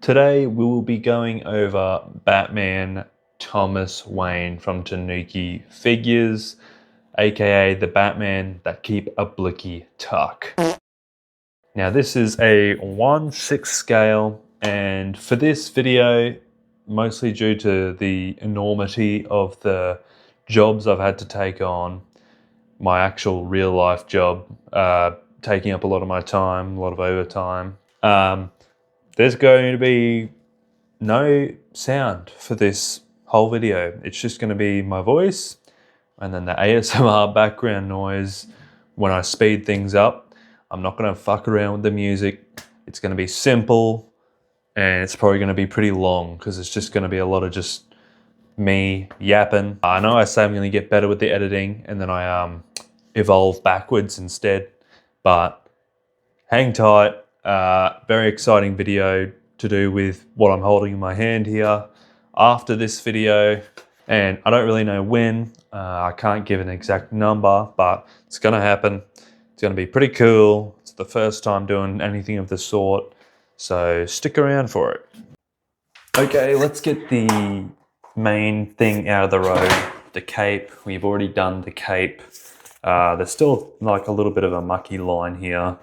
Today we will be going over Batman Thomas Wayne from Tanuki figures, aka the Batman that keep a blicky tuck. Now this is a 1/6 scale, and for this video, mostly due to the enormity of the jobs I've had to take on, my actual real life job, taking up a lot of my time, a lot of overtime. There's going to be no sound for this whole video. It's just going to be my voice and then the ASMR background noise when I speed things up. I'm not going to fuck around with the music. It's going to be simple, and it's probably going to be pretty long because it's just going to be a lot of just me yapping. I know I say I'm going to get better with the editing and then I evolve backwards instead, but hang tight. Very exciting video to do with what I'm holding in my hand here after this video, and I don't really know when. I can't give an exact number, but it's gonna happen. It's gonna be pretty cool. It's the first time doing anything of the sort, so stick around for it. Okay, let's get the main thing out of the road, the cape. We've already done the cape. There's still like a little bit of a mucky line here,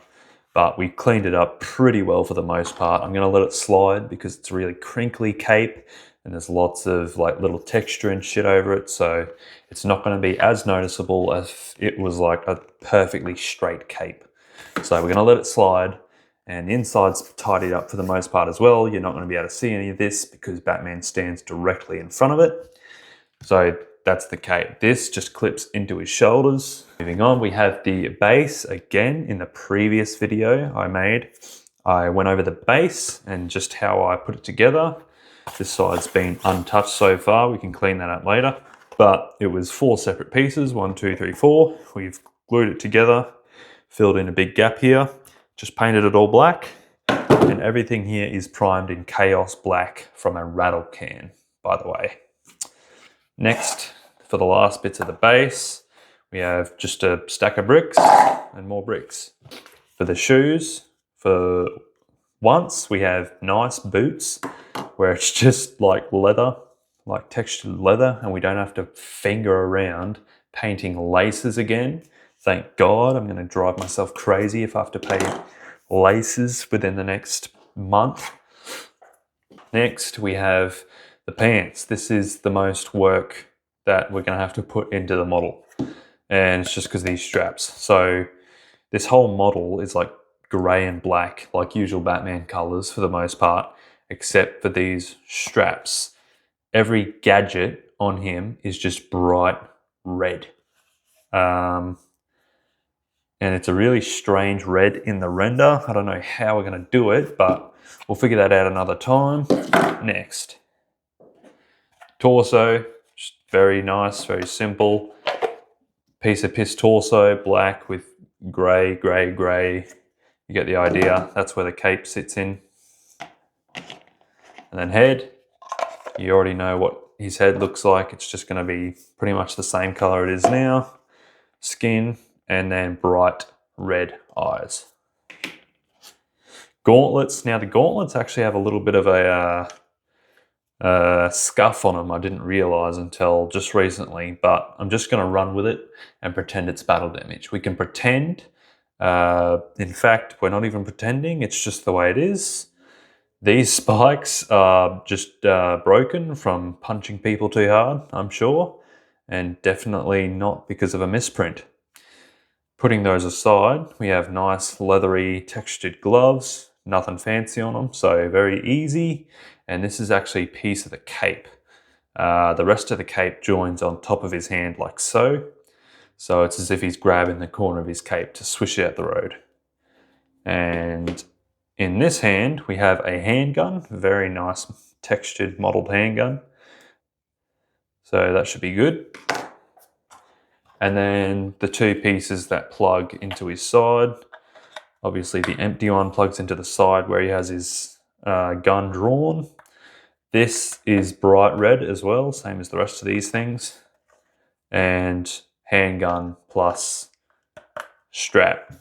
but we cleaned it up pretty well for the most part. I'm gonna let it slide because it's a really crinkly cape and there's lots of like little texture and shit over it, so it's not gonna be as noticeable as if it was like a perfectly straight cape. So we're gonna let it slide, and the inside's tidied up for the most part as well. You're not gonna be able to see any of this because Batman stands directly in front of it. So that's the cape. This just clips into his shoulders. Moving on, we have the base. Again, in the previous video I made, I went over the base and just how I put it together. This side's been untouched so far. We can clean that up later. But it was 4 separate pieces, 1, 2, 3, 4. We've glued it together, filled in a big gap here, just painted it all black. And everything here is primed in Chaos Black from a rattle can, by the way. Next, for the last bits of the base, we have just a stack of bricks and more bricks. For the shoes, for once, we have nice boots where it's just like leather, like textured leather, and we don't have to finger around painting laces again. Thank God. I'm going to drive myself crazy if I have to paint laces within the next month. Next, we have the pants. This is the most work that we're going to have to put into the model, and it's just because of these straps. So this whole model is like grey and black, like usual Batman colors for the most part, except for these straps. Every gadget on him is just bright red. And it's a really strange red in the render. I don't know how we're going to do it, but we'll figure that out another time. Next, torso, just very nice, very simple. Piece of piss torso, black with grey, grey, grey. You get the idea. That's where the cape sits in. And then head, you already know what his head looks like. It's just going to be pretty much the same color it is now. Skin, and then bright red eyes. Gauntlets. Now the gauntlets actually have a little bit of a scuff on them. I didn't realize until just recently, but I'm just going to run with it and pretend it's battle damage. We can pretend. In fact, we're not even pretending. It's just the way it is. These spikes are just broken from punching people too hard, I'm sure, and definitely not because of a misprint. Putting those aside, we have nice leathery textured gloves, nothing fancy on them, so very easy. And this is actually a piece of the cape. The rest of the cape joins on top of his hand like so. So it's as if he's grabbing the corner of his cape to swish out the road. And in this hand, we have a handgun, very nice textured modeled handgun. So that should be good. And then the 2 pieces that plug into his side. Obviously the empty one plugs into the side where he has his gun drawn. This is bright red as well, same as the rest of these things. And handgun plus strap.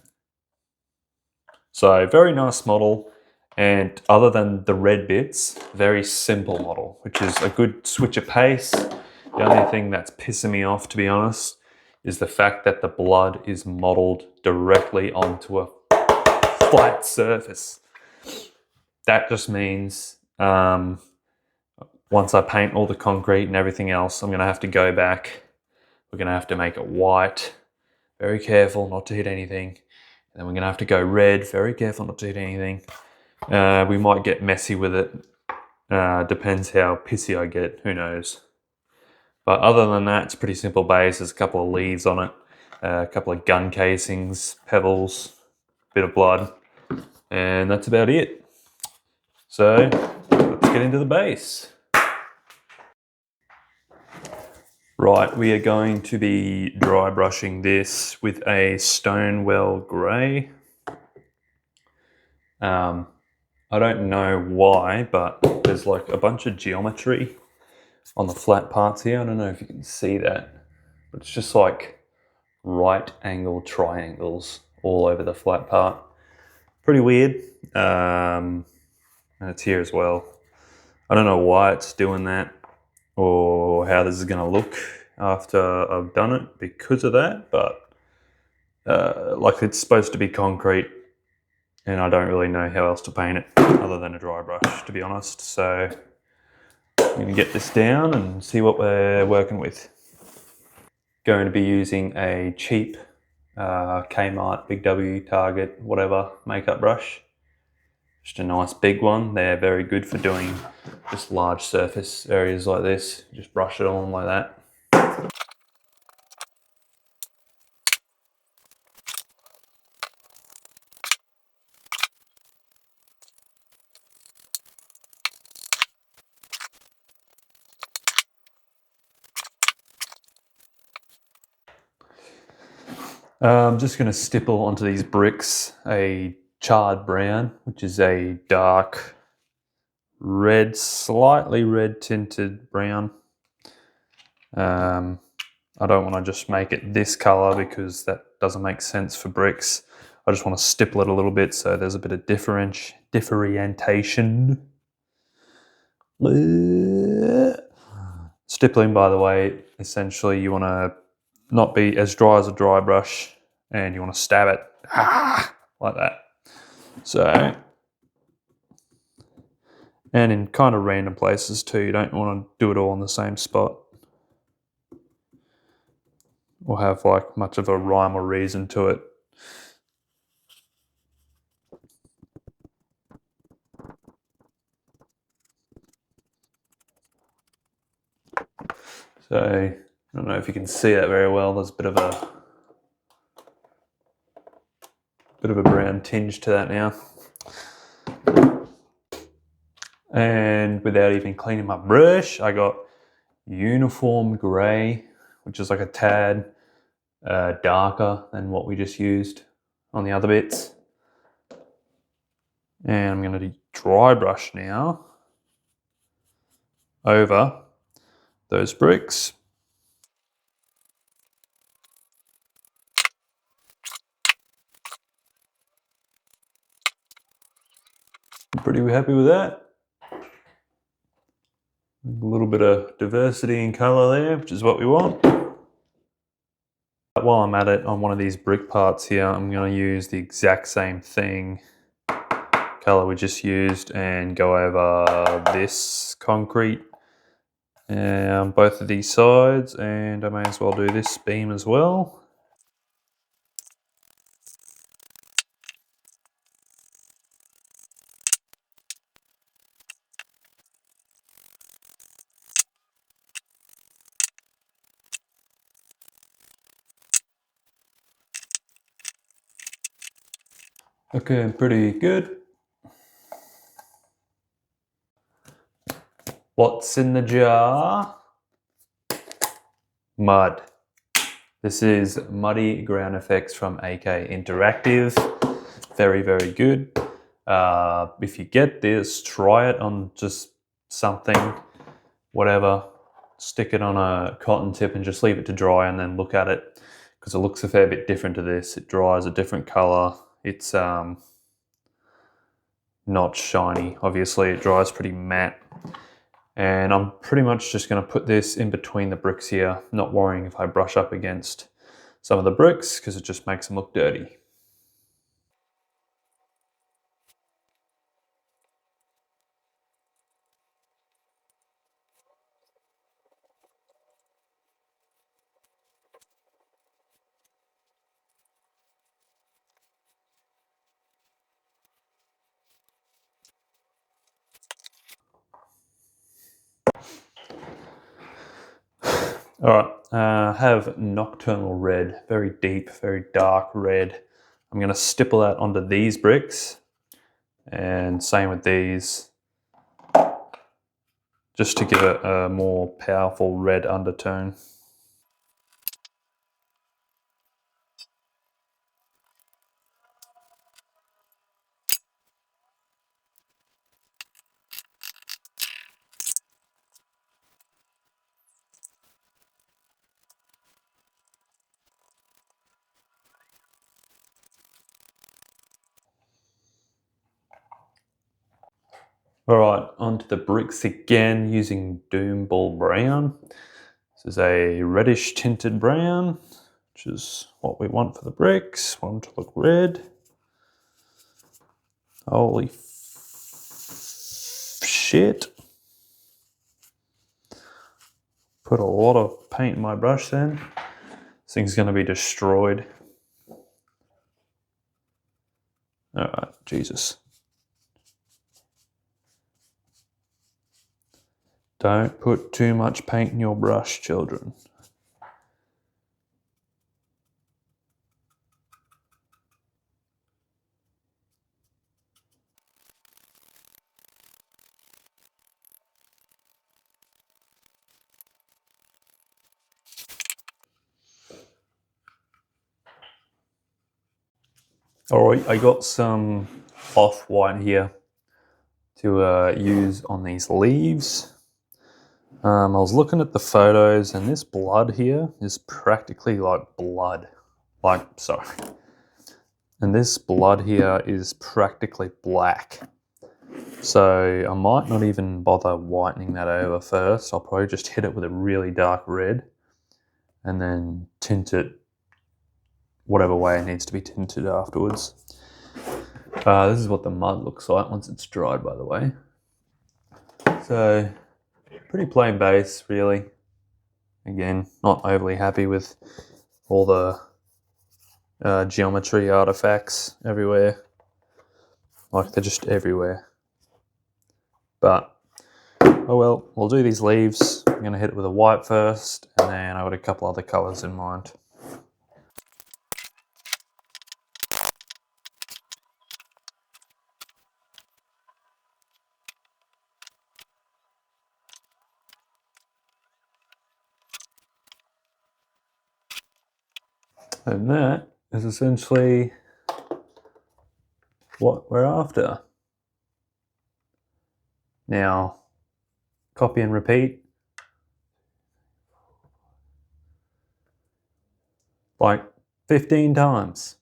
So very nice model. And other than the red bits, very simple model, which is a good switch of pace. The only thing that's pissing me off, to be honest, is the fact that the blood is modeled directly onto a flat surface. That just means once I paint all the concrete and everything else, I'm going to have to go back. We're going to have to make it white. Very careful not to hit anything. And then we're going to have to go red. Very careful not to hit anything. We might get messy with it. Depends how pissy I get. Who knows? But other than that, it's a pretty simple base. There's a couple of leaves on it. A couple of gun casings, pebbles, bit of blood. And that's about it. So let's get into the base. Right, we are going to be dry brushing this with a Stonewell Grey. I don't know why, but there's like a bunch of geometry on the flat parts here. I don't know if you can see that, but it's just like right angle triangles all over the flat part. Pretty weird. And it's here as well. I don't know why it's doing that or how this is going to look after I've done it because of that, but like it's supposed to be concrete and I don't really know how else to paint it other than a dry brush, to be honest. So I'm going to get this down and see what we're working with. Going to be using a cheap Kmart, Big W, Target, whatever makeup brush. Just a nice big one. They're very good for doing just large surface areas like this. Just brush it on like that. I'm just going to stipple onto these bricks a charred brown, which is a dark red, slightly red tinted brown. I don't want to just make it this color because that doesn't make sense for bricks. I just want to stipple it a little bit so there's a bit of differentiation. Stippling, by the way, essentially you want to not be as dry as a dry brush and you want to stab it like that. So, and in kind of random places too, you don't want to do it all in the same spot or have like much of a rhyme or reason to it. So I don't know if you can see that very well. There's a bit of a brown tinge to that now. And without even cleaning my brush, I got uniform grey, which is like a tad darker than what we just used on the other bits. And I'm going to dry brush now over those bricks. I'm pretty happy with that. A little bit of diversity in colour there, which is what we want. While I'm at it, on one of these brick parts here, I'm going to use the exact same thing, colour we just used, and go over this concrete on both of these sides, and I may as well do this beam as well. Okay, pretty good. What's in the jar? Mud. This is Muddy Ground Effects from AK Interactive. Very, very good. If you get this, try it on just something, whatever. Stick it on a cotton tip and just leave it to dry and then look at it because it looks a fair bit different to this. It dries a different color. It's not shiny. Obviously it dries pretty matte. And I'm pretty much just going to put this in between the bricks here, not worrying if I brush up against some of the bricks because it just makes them look dirty. All right, have nocturnal red, very deep, very dark red. I'm going to stipple that onto these bricks, and same with these, just to give it a more powerful red undertone. All right, onto the bricks again using Doom Ball Brown. This is a reddish tinted brown, which is what we want for the bricks. Want them to look red. Holy shit. Put a lot of paint in my brush then. This thing's going to be destroyed. All right, Jesus. Don't put too much paint in your brush, children. All right, I got some off-white here to use on these leaves. I was looking at the photos and this blood here is practically like blood. Sorry. And this blood here is practically black. So I might not even bother whitening that over first. I'll probably just hit it with a really dark red and then tint it whatever way it needs to be tinted afterwards. This is what the mud looks like once it's dried, by the way. So pretty plain base, really. Again, not overly happy with all the geometry artifacts everywhere. Like, they're just everywhere. But, oh well, we'll do these leaves. I'm going to hit it with a white first, and then I've got a couple other colours in mind. And that is essentially what we're after. Now, copy and repeat. Like 15 times.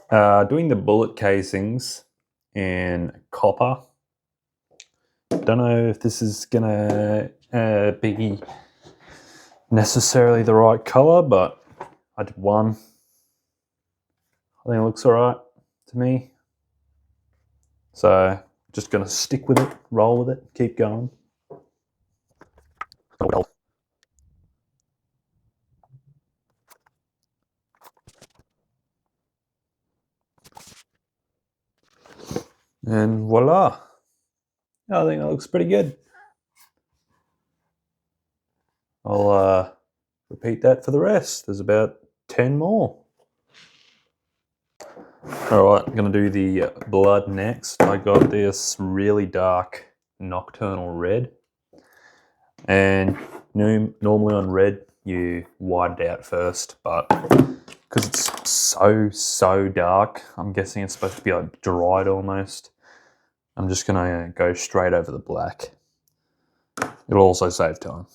Doing the bullet casings in copper. Don't know if this is gonna be necessarily the right color, but I did one. I think it looks all right to me. So just gonna stick with it, roll with it, keep going. And voila. I think that looks pretty good. I'll repeat that for the rest. There's about 10 more. All right, I'm gonna do the blood next. I got this really dark nocturnal red. And normally on red, you white it out first, but because it's so dark, I'm guessing it's supposed to be like dried almost. I'm just gonna go straight over the black. It'll also save time.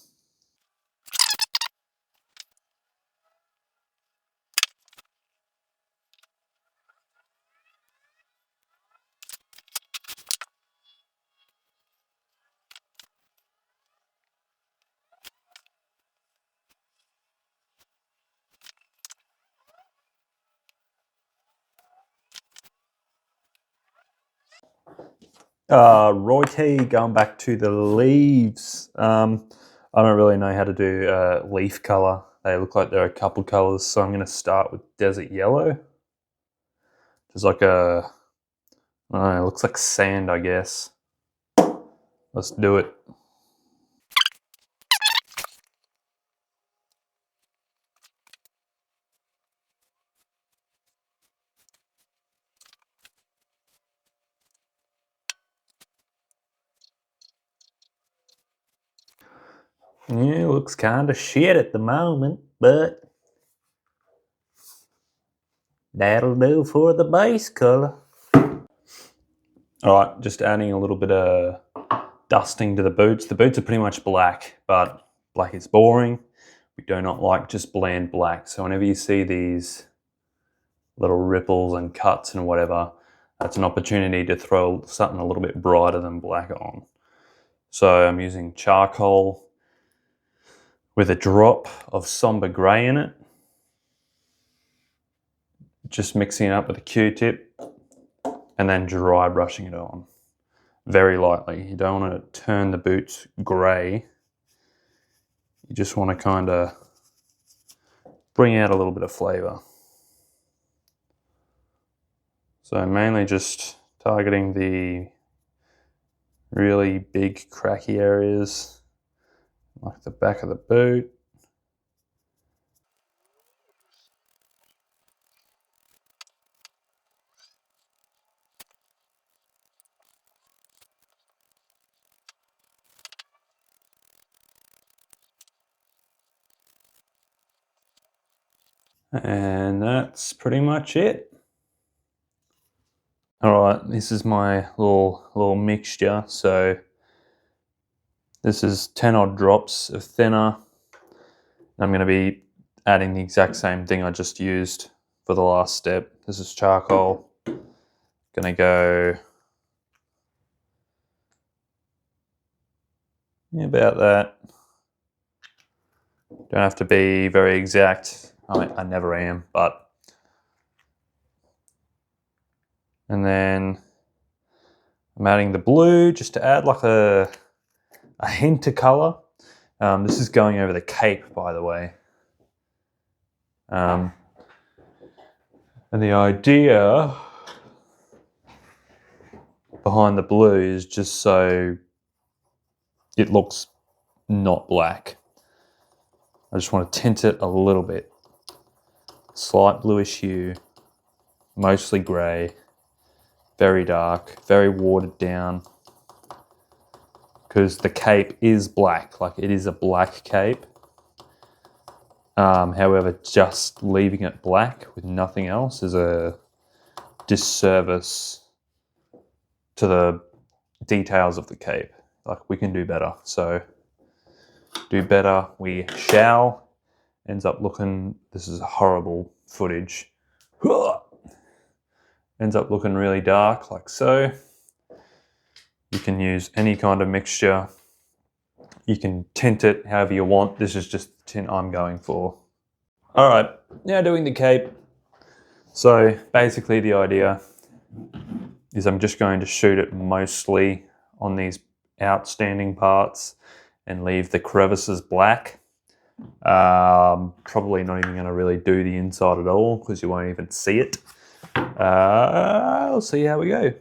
Righty, going back to the leaves. I don't really know how to do leaf colour. They look like there are a couple colours, so I'm going to start with desert yellow. Just like a, I don't know, it looks like sand, I guess. Let's do it. Yeah, looks kind of shit at the moment, but that'll do for the base colour. Alright, just adding a little bit of dusting to the boots. The boots are pretty much black, but black is boring. We do not like just bland black. So whenever you see these little ripples and cuts and whatever, that's an opportunity to throw something a little bit brighter than black on. So I'm using charcoal with a drop of somber grey in it. Just mixing it up with a Q-tip and then dry brushing it on. Very lightly. You don't want to turn the boots grey. You just want to kind of bring out a little bit of flavour. So mainly just targeting the really big cracky areas, like the back of the boot. And that's pretty much it. All right, this is my little mixture. So this is 10 odd drops of thinner. I'm going to be adding the exact same thing I just used for the last step. This is charcoal. Going to go about that. Don't have to be very exact. I never am, but. And then I'm adding the blue just to add like a hint of colour. This is going over the cape, by the way. And the idea behind the blue is just so it looks not black. I just want to tint it a little bit. Slight bluish hue, mostly grey, very dark, very watered down. Because the cape is black, like it is a black cape. However, just leaving it black with nothing else is a disservice to the details of the cape. Like, we can do better. So do better, we shall. Ends up looking, this is horrible footage. Ends up looking really dark, like so. You can use any kind of mixture. You can tint it however you want. This is just the tint I'm going for. All right, now doing the cape. So basically the idea is I'm just going to shoot it mostly on these outstanding parts and leave the crevices black. Probably not even going to really do the inside at all because you won't even see it. I'll see how we go.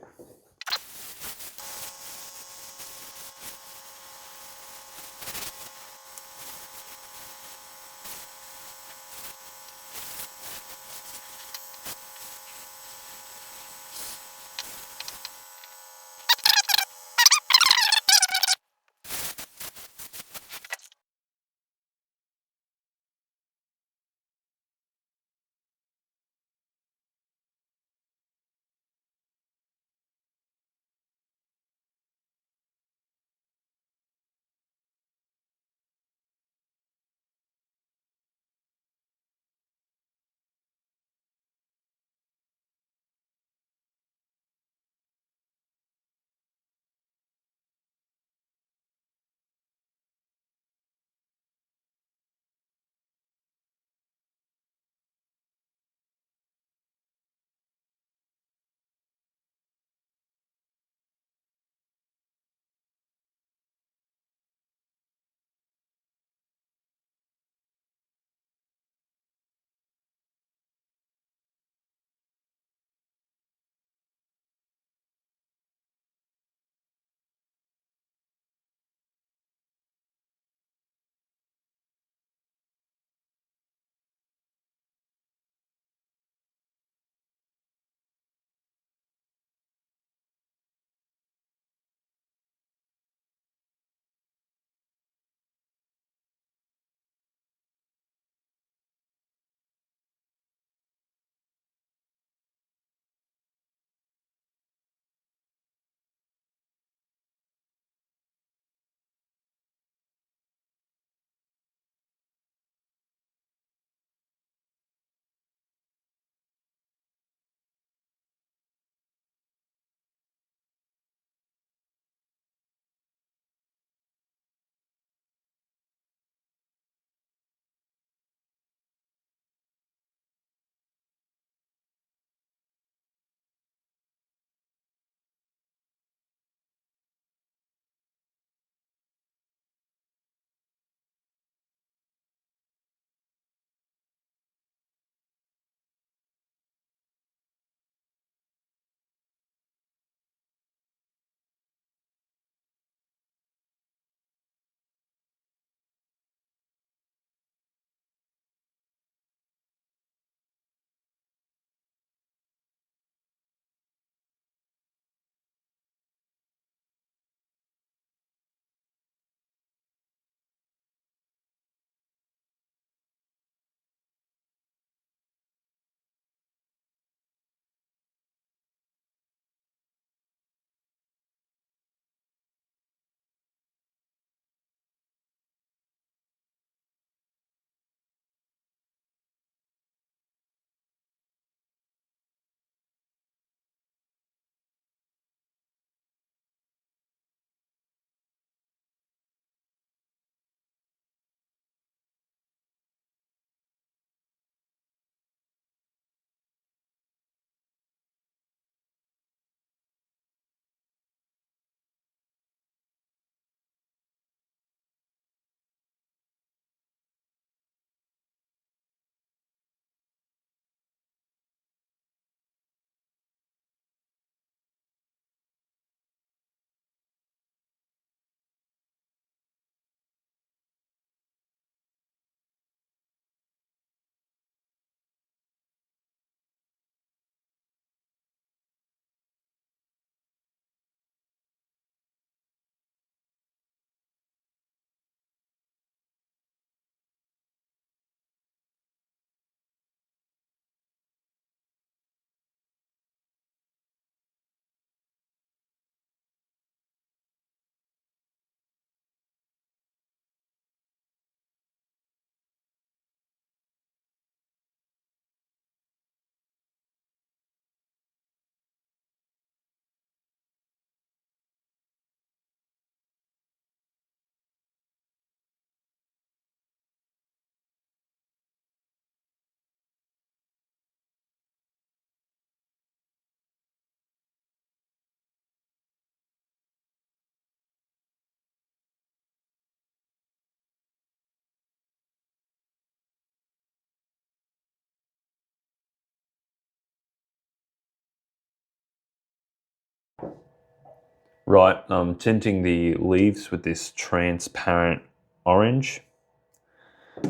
Right, I'm tinting the leaves with this transparent orange,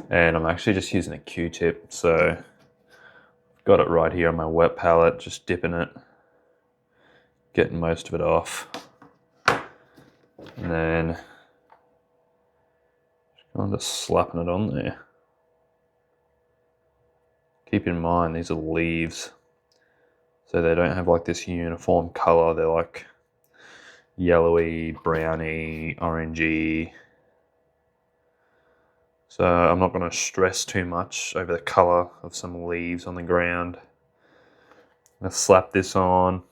and I'm actually just using a Q-tip, so got it right here on my wet palette, just dipping it, getting most of it off, and then I'm just slapping it on there. Keep in mind these are leaves, so they don't have like this uniform color. They're like yellowy, browny, orangey. So I'm not going to stress too much over the color of some leaves on the ground. I'm going to slap this on,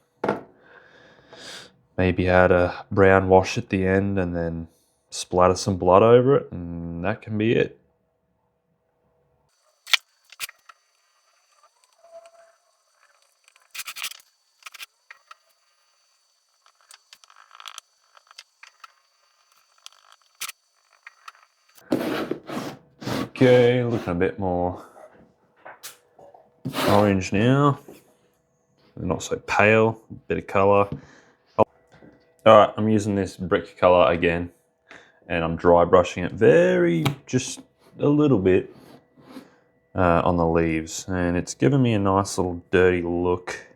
maybe add a brown wash at the end and then splatter some blood over it, and that can be it. Okay, looking a bit more orange now. Not so pale, bit of colour. Alright, I'm using this brick colour again, and I'm dry brushing it just a little bit on the leaves, and it's given me a nice little dirty look.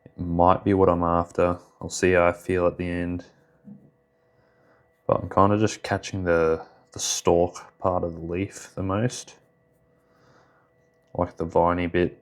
It might be what I'm after. I'll see how I feel at the end. But I'm kind of just catching the stalk part of the leaf the most, like the viney bit.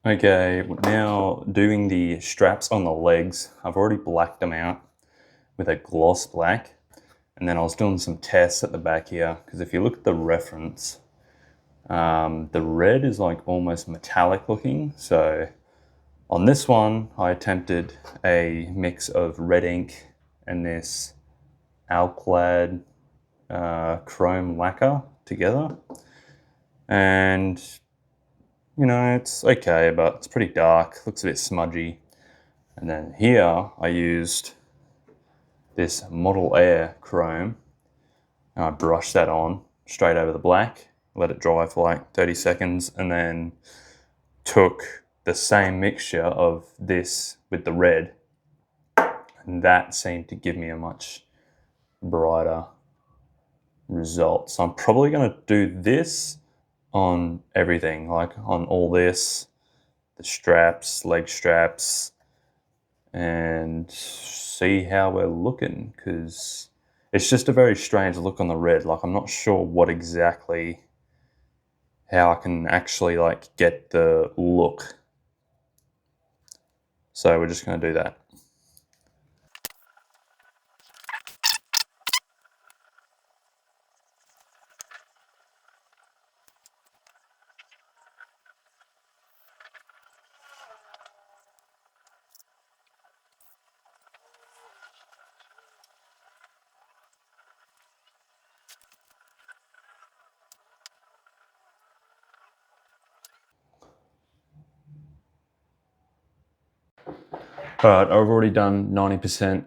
Okay, now doing the straps on the legs. I've already blacked them out with a gloss black, and then I was doing some tests at the back here, because if you look at the reference, the red is like almost metallic looking. So on this one, I attempted a mix of red ink and this Alclad chrome lacquer together, and you know, it's okay, but it's pretty dark, looks a bit smudgy. And then here I used this Model Air chrome, and I brushed that on straight over the black, let it dry for like 30 seconds, and then took the same mixture of this with the red, and that seemed to give me a much brighter result. So I'm probably going to do this on everything, like on all this, the straps, leg straps, and see how we're looking, because it's just a very strange look on the red. Like, I'm not sure what exactly, how I can actually like get the look. So we're just going to do that. All right, I've already done 90%,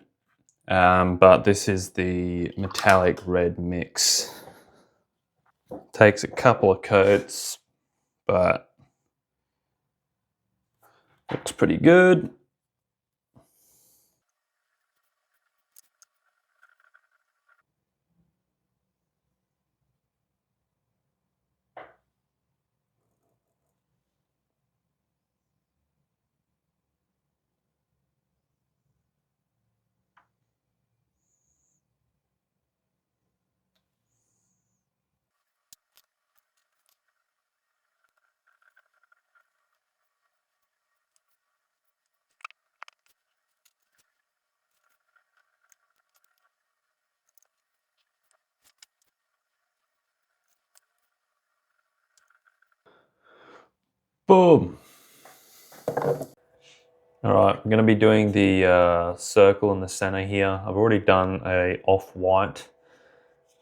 but this is the metallic red mix. Takes a couple of coats, but looks pretty good. Boom. All right, I'm going to be doing the circle in the center here. I've already done a off-white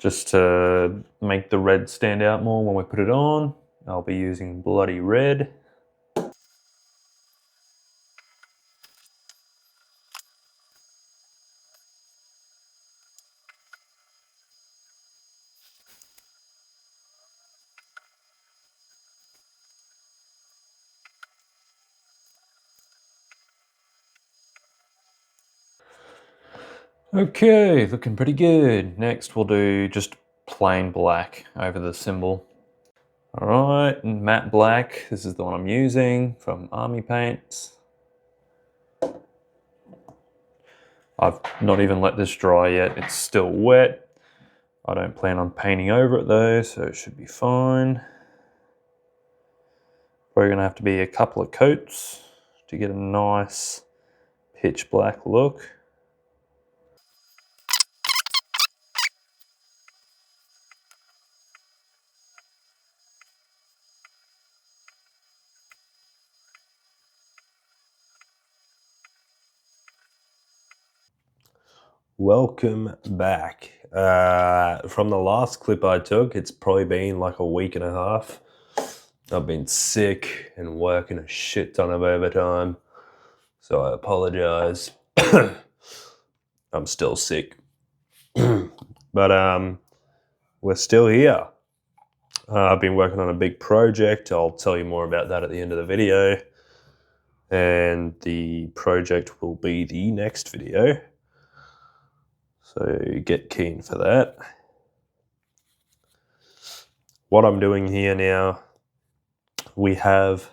Just to make the red stand out more when we put it on, I'll be using bloody red. Okay, looking pretty good. Next we'll do just plain black over the symbol. Alright, matte black, this is the one I'm using from Army Paints. I've not even let this dry yet, it's still wet. I don't plan on painting over it though, so it should be fine. Probably gonna have to be a couple of coats to get a nice pitch black look. Welcome back. From the last clip I took, it's probably been like a week and a half. I've been sick and working a shit ton of overtime, so I apologize. I'm still sick. But we're still here. I've been working on a big project. I'll tell you more about that at the end of the video. And the project will be the next video. So get keen for that. What I'm doing here now, we have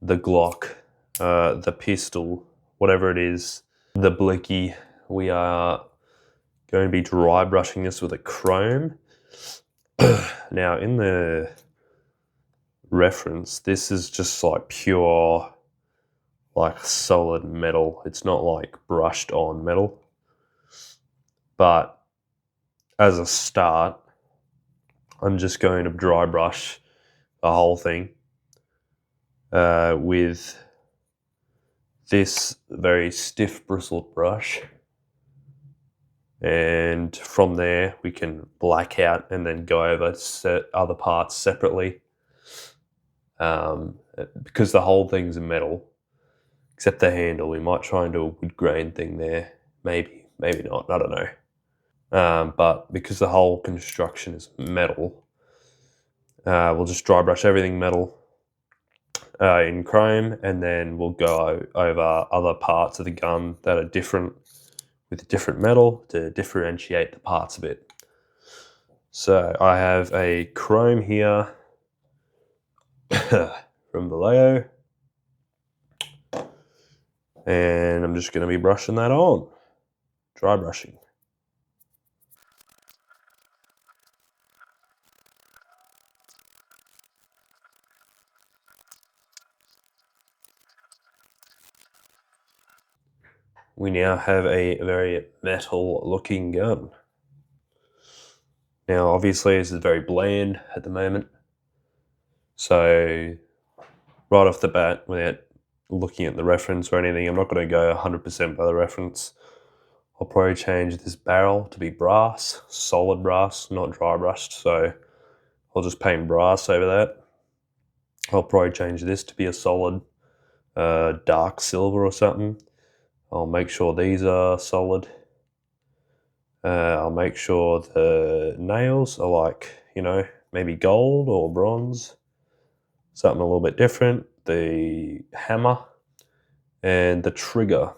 the Glock, the pistol, whatever it is, the blicky. We are going to be dry brushing this with a chrome. Now in the reference, this is just like pure, like solid metal. It's not like brushed on metal. But as a start, I'm just going to dry brush the whole thing with this very stiff bristled brush. And from there, we can black out and then go over other parts separately. Because the whole thing's metal, except the handle. We might try and do a wood grain thing there. Maybe not, I don't know. But because the whole construction is metal, we'll just dry brush everything metal in chrome, and then we'll go over other parts of the gun that are different with different metal to differentiate the parts of it. So I have a chrome here from Vallejo, and I'm just going to be brushing that on, dry brushing. We now have a very metal looking gun. Now obviously this is very bland at the moment, so right off the bat, without looking at the reference or anything, I'm not going to go 100% by the reference. I'll probably change this barrel to be brass, solid brass, not dry brushed, so I'll just paint brass over that. I'll probably change this to be a solid dark silver or something. I'll make sure these are solid. I'll make sure the nails are like, maybe gold or bronze, something a little bit different. The hammer and the trigger,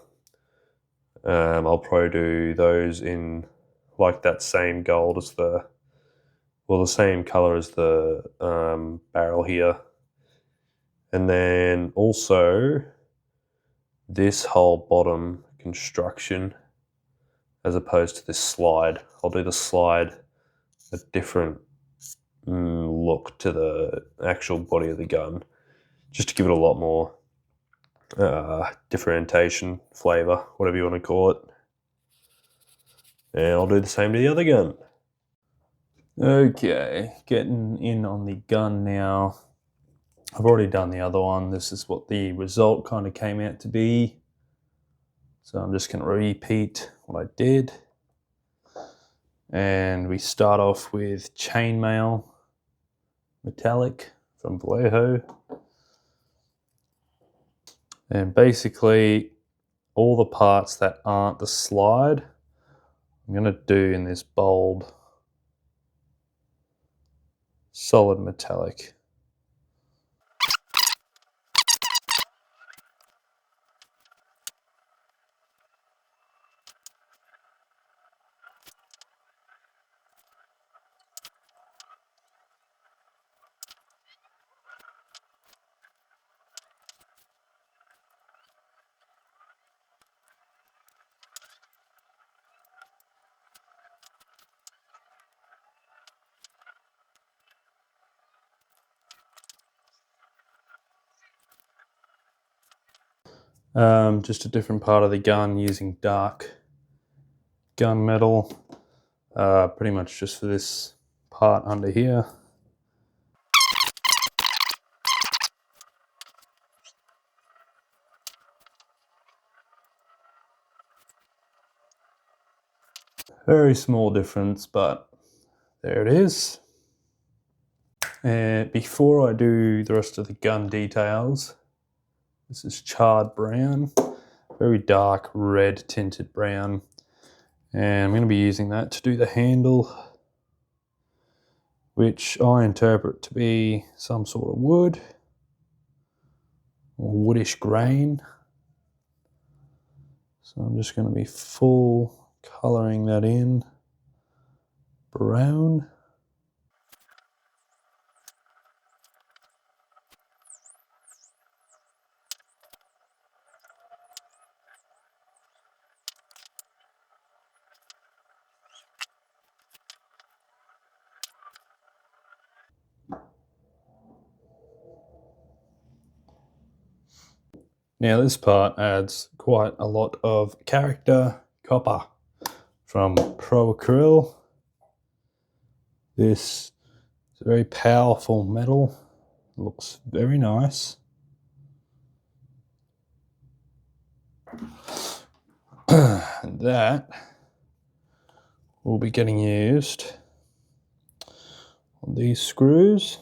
I'll probably do those in like that same gold as the same color as the barrel here. And then also this whole bottom construction, as opposed to this slide, I'll do the slide a different look to the actual body of the gun, just to give it a lot more differentiation, flavor, whatever you want to call it. And I'll do the same to the other gun. Okay, getting in on the gun now. I've already done the other one. This is what the result kind of came out to be. So I'm just going to repeat what I did. And we start off with chainmail metallic from Vallejo. And basically all the parts that aren't the slide, I'm going to do in this bold solid metallic. Just a different part of the gun using dark gun metal, pretty much just for this part under here. Very small difference, but there it is. And before I do the rest of the gun details, this is charred brown, very dark red tinted brown. And I'm going to be using that to do the handle, which I interpret to be some sort of wood or woodish grain. So I'm just going to be full colouring that in brown. Now this part adds quite a lot of character. Copper from Pro Acryl. This is a very powerful metal. It looks very nice. And that will be getting used on these screws.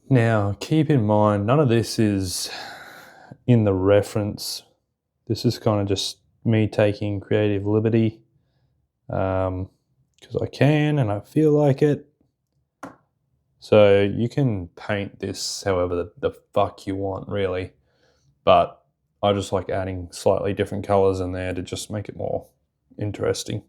Now, keep in mind, none of this is in the reference. This is kind of just me taking creative liberty because I can and I feel like it. So you can paint this however the fuck you want, really. But I just like adding slightly different colors in there to just make it more interesting.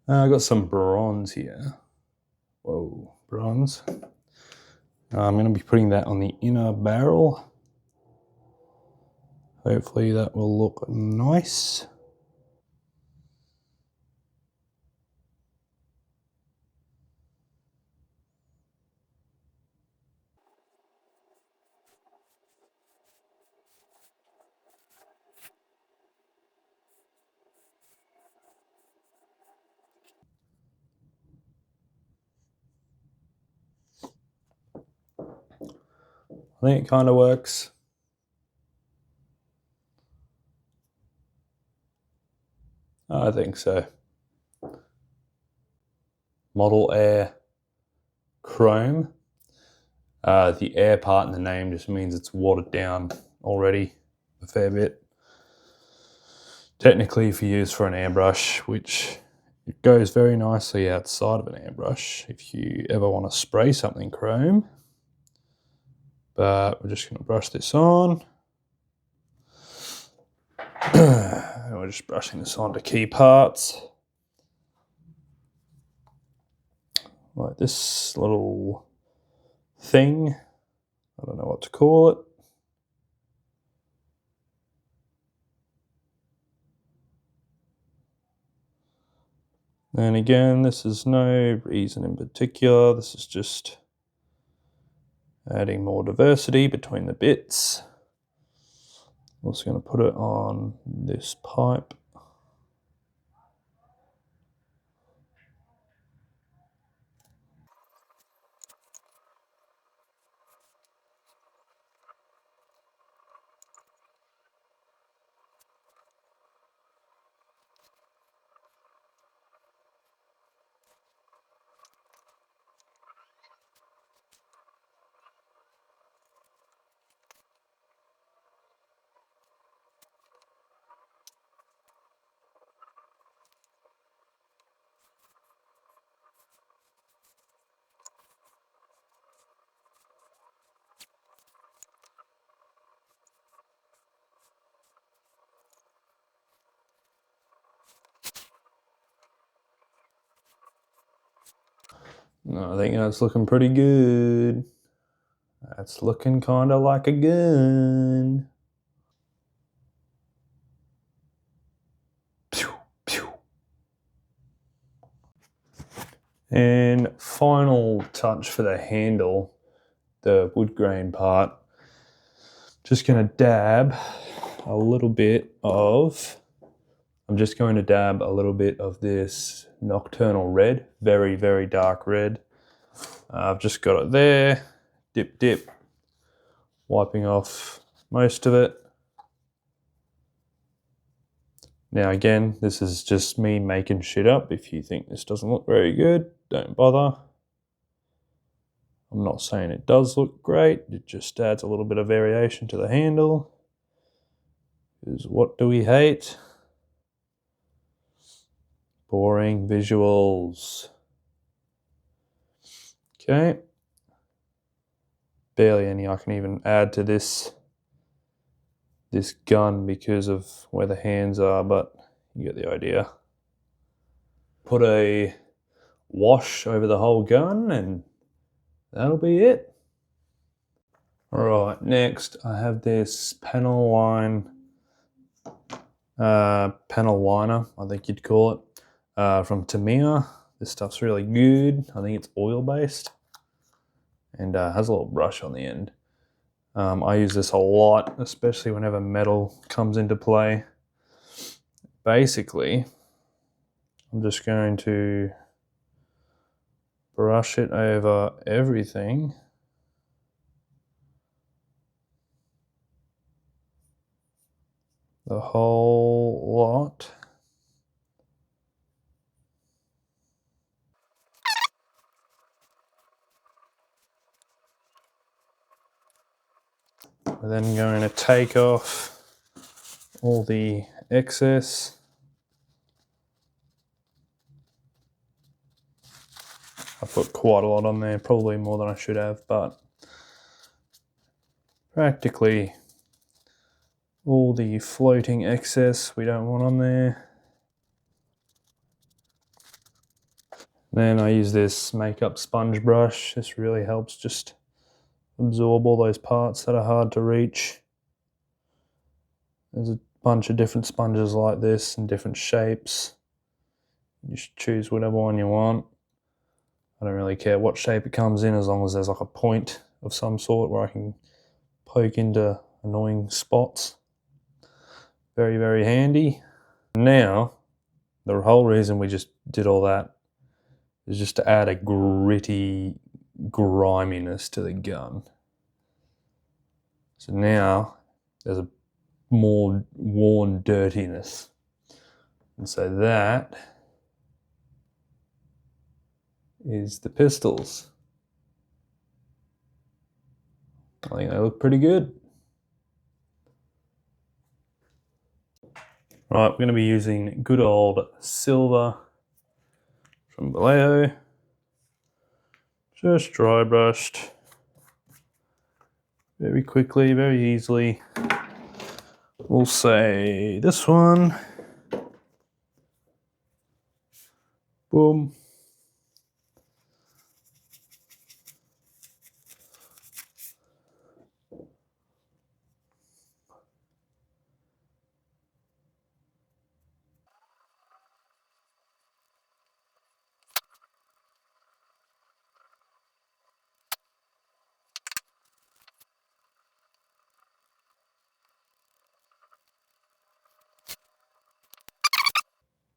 I've got some bronze here. Whoa, bronze. I'm going to be putting that on the inner barrel. Hopefully that will look nice. I think it kind of works. I think so. Model Air Chrome. The air part in the name just means it's watered down already a fair bit. Technically, if you use for an airbrush, which it goes very nicely outside of an airbrush if you ever want to spray something chrome. But we're just going to brush this on. We're just brushing this onto key parts. Like this little thing. I don't know what to call it. And again, this is no reason in particular. This is just adding more diversity between the bits. Also going to put it on this pipe. No, I think that's looking pretty good. That's looking kind of like a gun. Pew, pew. And final touch for the handle, the wood grain part. Just going to dab a little bit of, this nocturnal red, very, very dark red. I've just got it there, dip, dip, wiping off most of it. Now again, this is just me making shit up. If you think this doesn't look very good, don't bother. I'm not saying it does look great, it just adds a little bit of variation to the handle. Because what do we hate? Boring visuals. Okay. Barely any I can even add to this gun because of where the hands are, but you get the idea. Put a wash over the whole gun and that'll be it. Alright, next I have this panel liner, I think you'd call it, from Tamiya. This stuff's really good. I think it's oil based and has a little brush on the end. I use this a lot, especially whenever metal comes into play. Basically, I'm just going to brush it over everything. The whole lot. We're then going to take off all the excess. I put quite a lot on there, probably more than I should have, but practically all the floating excess we don't want on there. Then I use this makeup sponge brush. This really helps just absorb all those parts that are hard to reach. There's a bunch of different sponges like this in different shapes. You should choose whatever one you want. I don't really care what shape it comes in as long as there's like a point of some sort where I can poke into annoying spots. Very, very handy. Now, the whole reason we just did all that is just to add a gritty griminess to the gun. So now there's a more worn dirtiness. And so that is the pistols. I think they look pretty good. Right, we're going to be using good old silver from Vallejo. Just dry brushed very quickly, very easily We'll say this one. Boom.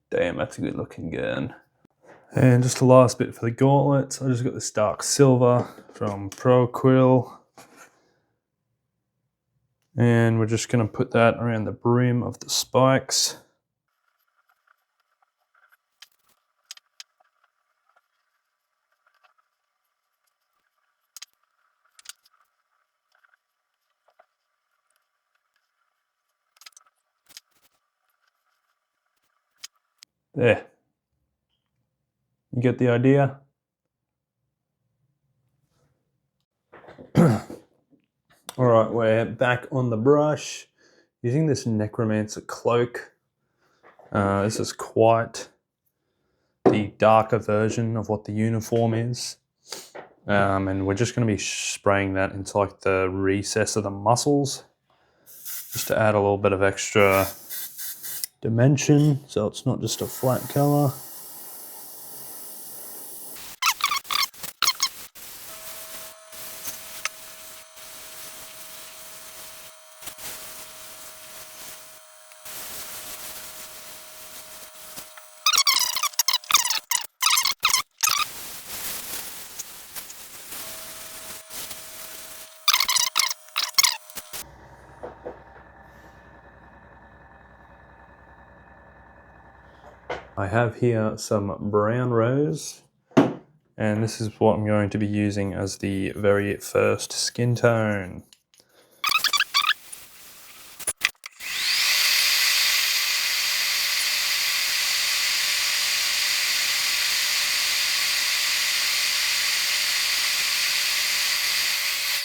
Damn, that's a good looking gun. And just the last bit for the gauntlets, I just got this dark silver from Pro Quill. And we're just going to put that around the brim of the spikes. There. You get the idea? Alright, we're back on the brush using this Necromancer cloak. This is quite the darker version of what the uniform is. And we're just going to be spraying that into like the recess of the muscles, just to add a little bit of extra dimension, so it's not just a flat color. I have here some brown rose, and this is what I'm going to be using as the very first skin tone.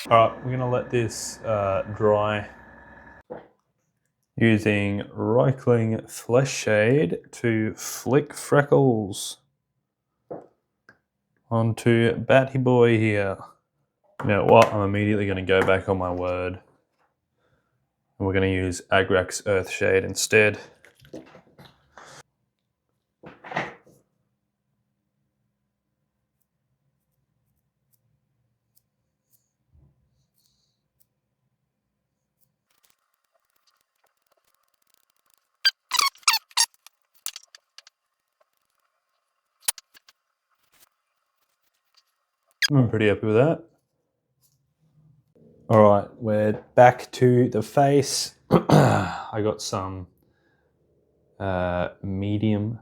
Alright, we're going to let this dry. Using Reichling Flesh Shade to flick freckles onto Batty Boy here. You know what? I'm immediately going to go back on my word. And we're going to use Agrax Earthshade instead. I'm pretty happy with that. All right, we're back to the face. I got some medium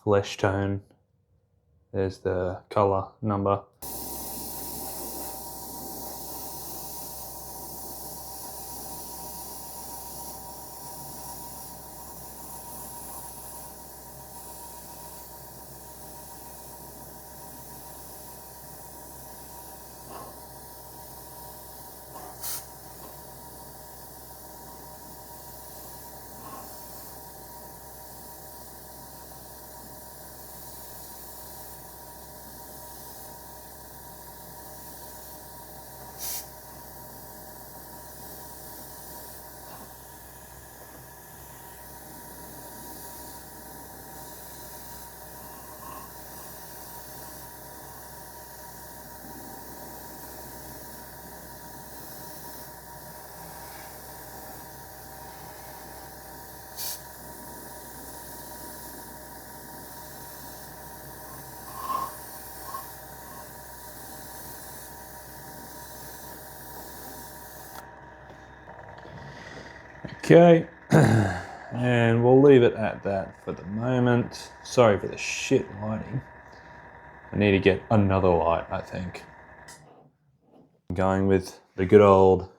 flesh tone. There's the color number. Okay, and we'll leave it at that for the moment. Sorry for the shit lighting. I need to get another light, I think. I'm going with the good old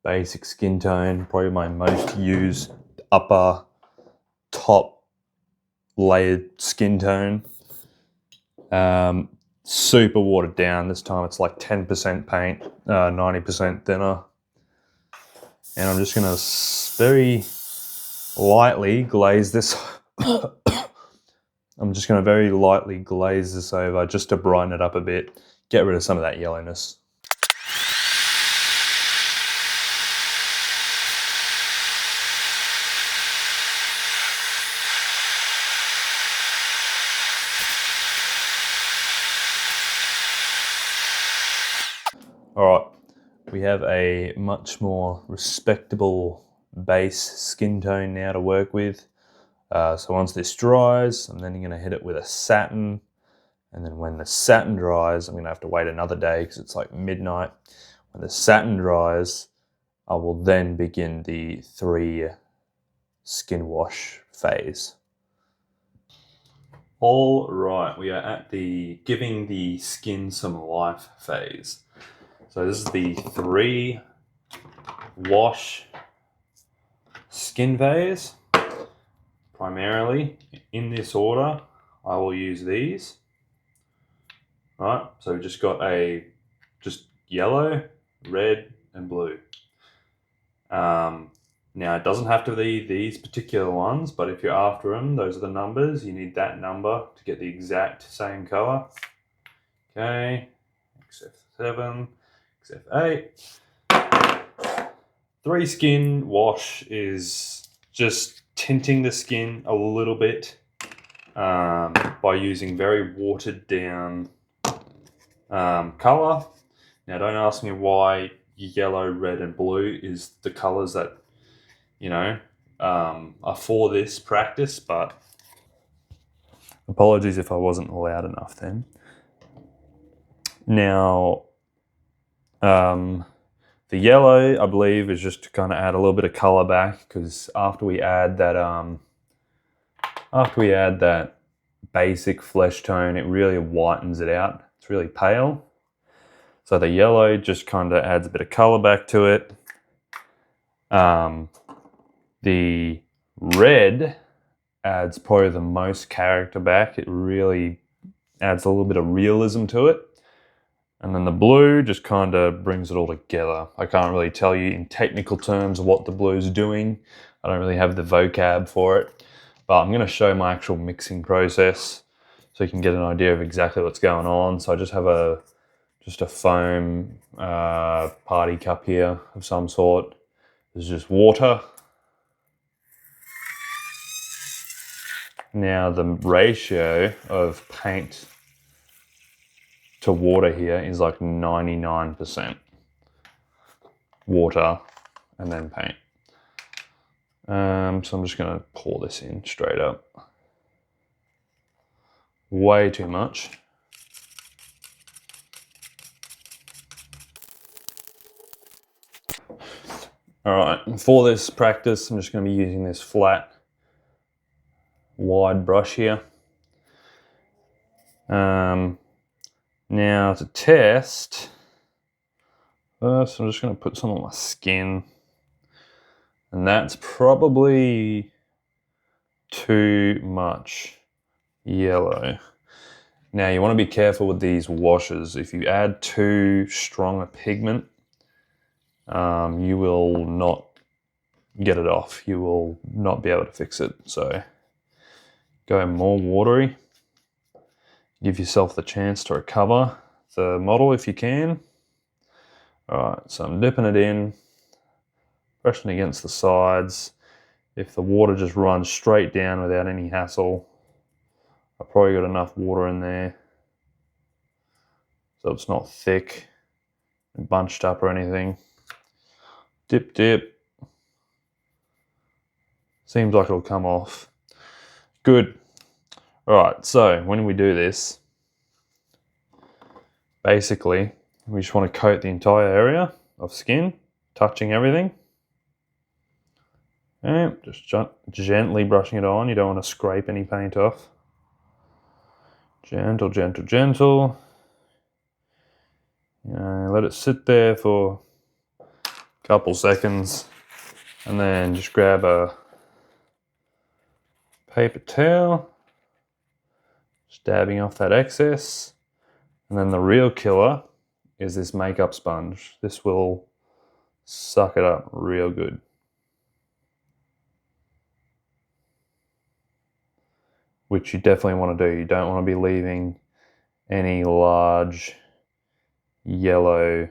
basic skin tone, probably my most used upper top layered skin tone. Super watered down this time. It's like 10% paint, 90% thinner. And I'm just gonna very lightly glaze this. I'm just gonna very lightly glaze this over just to brighten it up a bit, get rid of some of that yellowness. All right, we have a much more respectable base skin tone now to work with. So once this dries, I'm then going to hit it with a satin. And then when the satin dries, I'm going to have to wait another day because it's like midnight. When the satin dries, I will then begin the 3 skin wash phase. All right, we are at the giving the skin some life phase. So this is the 3 wash skin phase. Primarily in this order, I will use these. Right, so we just got just yellow, red, and blue. Now it doesn't have to be these particular ones, but if you're after them, those are the numbers. You need that number to get the exact same color. Okay, XF7, XF8. 3 skin wash is just tinting the skin a little bit by using very watered down color. Now don't ask me why yellow, red, and blue is the colors that, you know, are for this practice, but apologies if I wasn't loud enough then. Now, the yellow, I believe, is just to kind of add a little bit of color back, because after we add that basic flesh tone, it really whitens it out. It's really pale. So the yellow just kind of adds a bit of color back to it. The red adds probably the most character back. It really adds a little bit of realism to it. And then the blue just kind of brings it all together. I can't really tell you in technical terms what the blue is doing. I don't really have the vocab for it. But I'm going to show my actual mixing process so you can get an idea of exactly what's going on. So I just have a foam party cup here of some sort. There's just water. Now the ratio of paint to water here is like 99% water and then paint. So I'm just going to pour this in straight up. Way too much. All right, for this practice, I'm just going to be using this flat, wide brush here. Now to test, first I'm just going to put some on my skin, and that's probably too much yellow. Now you want to be careful with these washes. If you add too strong a pigment, you will not get it off. You will not be able to fix it. So go more watery. Give yourself the chance to recover the model if you can. All right, so I'm dipping it in, pressing against the sides. If the water just runs straight down without any hassle, I've probably got enough water in there so it's not thick and bunched up or anything. Dip, dip. Seems like it'll come off. Good. All right, so when we do this, basically, we just want to coat the entire area of skin, touching everything. And just gently brushing it on. You don't want to scrape any paint off. Gentle, gentle, gentle. Let it sit there for a couple seconds, and then just grab a paper towel, just dabbing off that excess. And then the real killer is this makeup sponge. This will suck it up real good. Which you definitely want to do. You don't want to be leaving any large yellow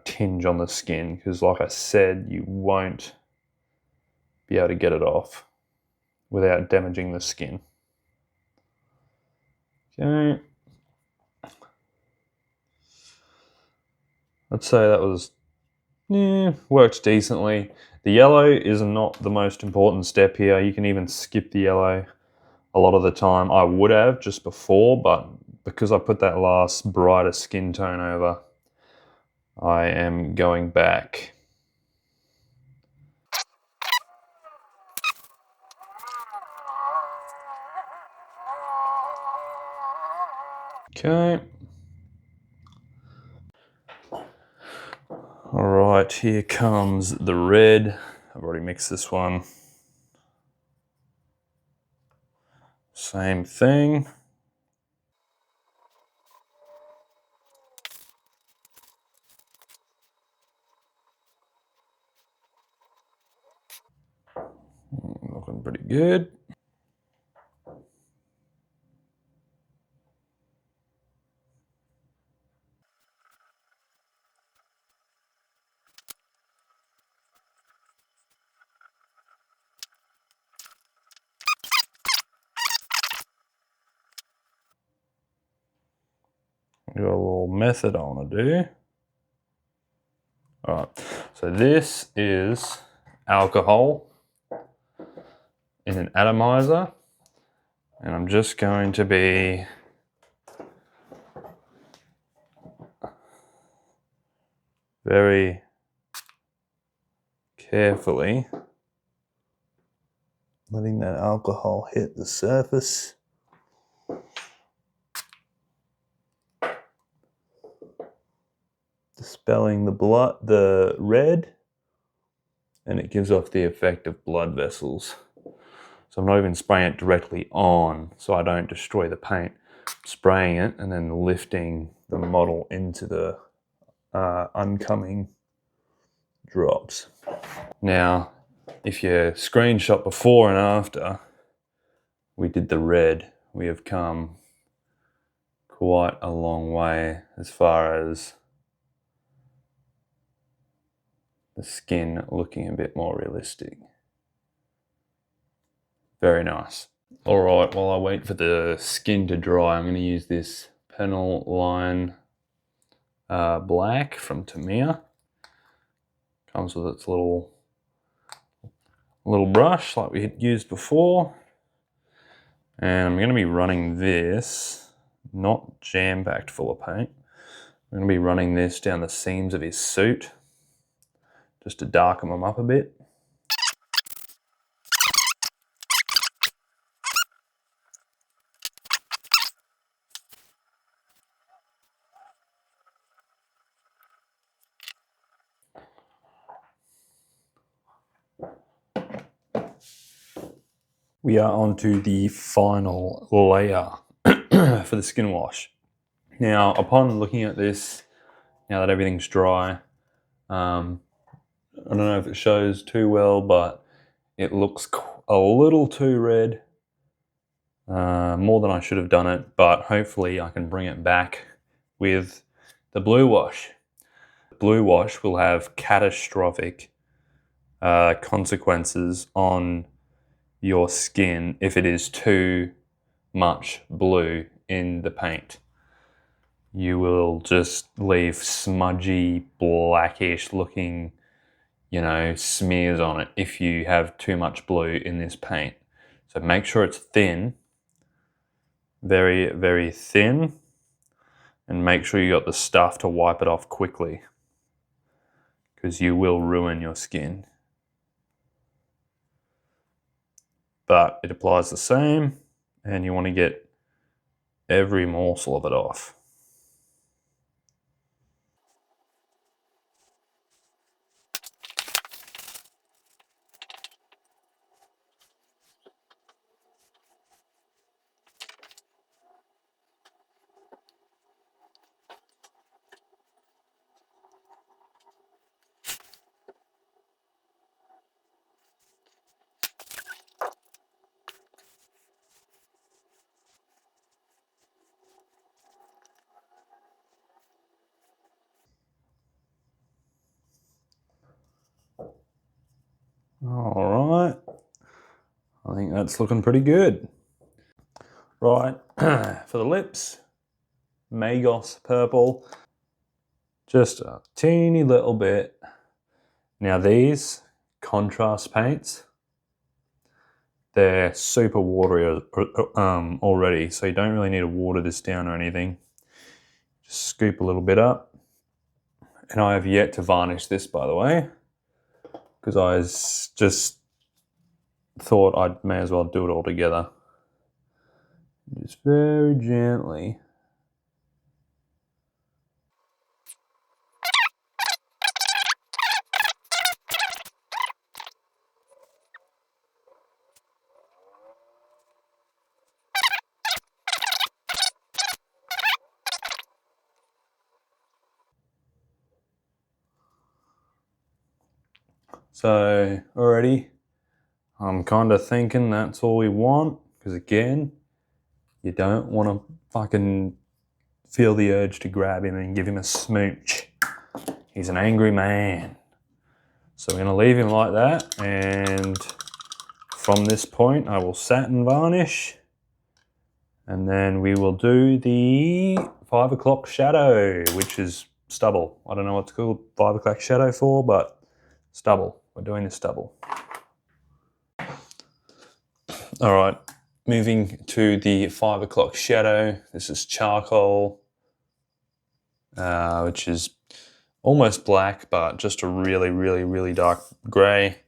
tinge on the skin, because like I said, you won't be able to get it off without damaging the skin. Okay. I'd say that was, worked decently. The yellow is not the most important step here. You can even skip the yellow a lot of the time. I would have just before, but because I put that last brighter skin tone over, I am going back. Okay. All right, here comes the red. I've already mixed this one. Same thing. Looking pretty good. Got a little method I want to do. All right, so this is alcohol in an atomizer, and I'm just going to be very carefully letting that alcohol hit the surface. Dispelling the red, and it gives off the effect of blood vessels. So I'm not even spraying it directly on so I don't destroy the paint. I'm spraying it and then lifting the model into the oncoming drops. Now, if you screenshot before and after we did the red, we have come quite a long way as far as the skin looking a bit more realistic. Very nice. All right, while I wait for the skin to dry, I'm going to use this panel line black from Tamiya. Comes with its little brush like we had used before. And I'm going to be running this, not jam-packed full of paint. I'm going to be running this down the seams of his suit just to darken them up a bit. We are onto the final layer for the skin wash. Now, upon looking at this, now that everything's dry, I don't know if it shows too well, but it looks a little too red. More than I should have done it, but hopefully I can bring it back with the blue wash. Blue wash will have catastrophic consequences on your skin if it is too much blue in the paint. You will just leave smudgy, blackish looking, smears on it if you have too much blue in this paint. So make sure it's thin, very, very thin, and make sure you got the stuff to wipe it off quickly, because you will ruin your skin. But it applies the same, and you want to get every morsel of it off. think that's looking pretty good. Right, for the lips, Magos purple, just a teeny little bit. Now these contrast paints, they're super watery already, so you don't really need to water this down or anything. Just scoop a little bit up. And I have yet to varnish this, by the way, because I just thought I may as well do it all together. Just very gently. So already I'm kind of thinking that's all we want, because again, you don't want to fucking feel the urge to grab him and give him a smooch. He's an angry man. So we're going to leave him like that, and from this point I will satin varnish, and then we will do the 5 o'clock shadow, which is stubble. I don't know what it's called 5 o'clock shadow for, but stubble. We're doing the stubble. All right, moving to the 5 o'clock shadow. This is charcoal, which is almost black, but just a really, really, really dark grey.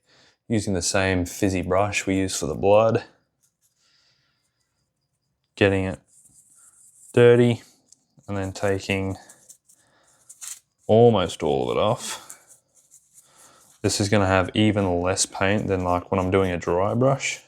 Using the same fizzy brush we use for the blood. Getting it dirty, and then taking almost all of it off. This is going to have even less paint than like when I'm doing a dry brush.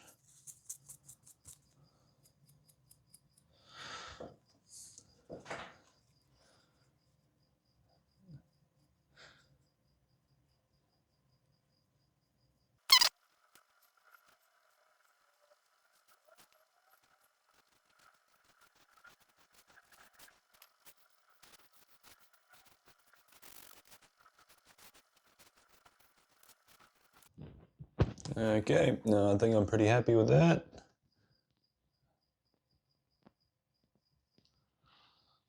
Okay, no, I think I'm pretty happy with that.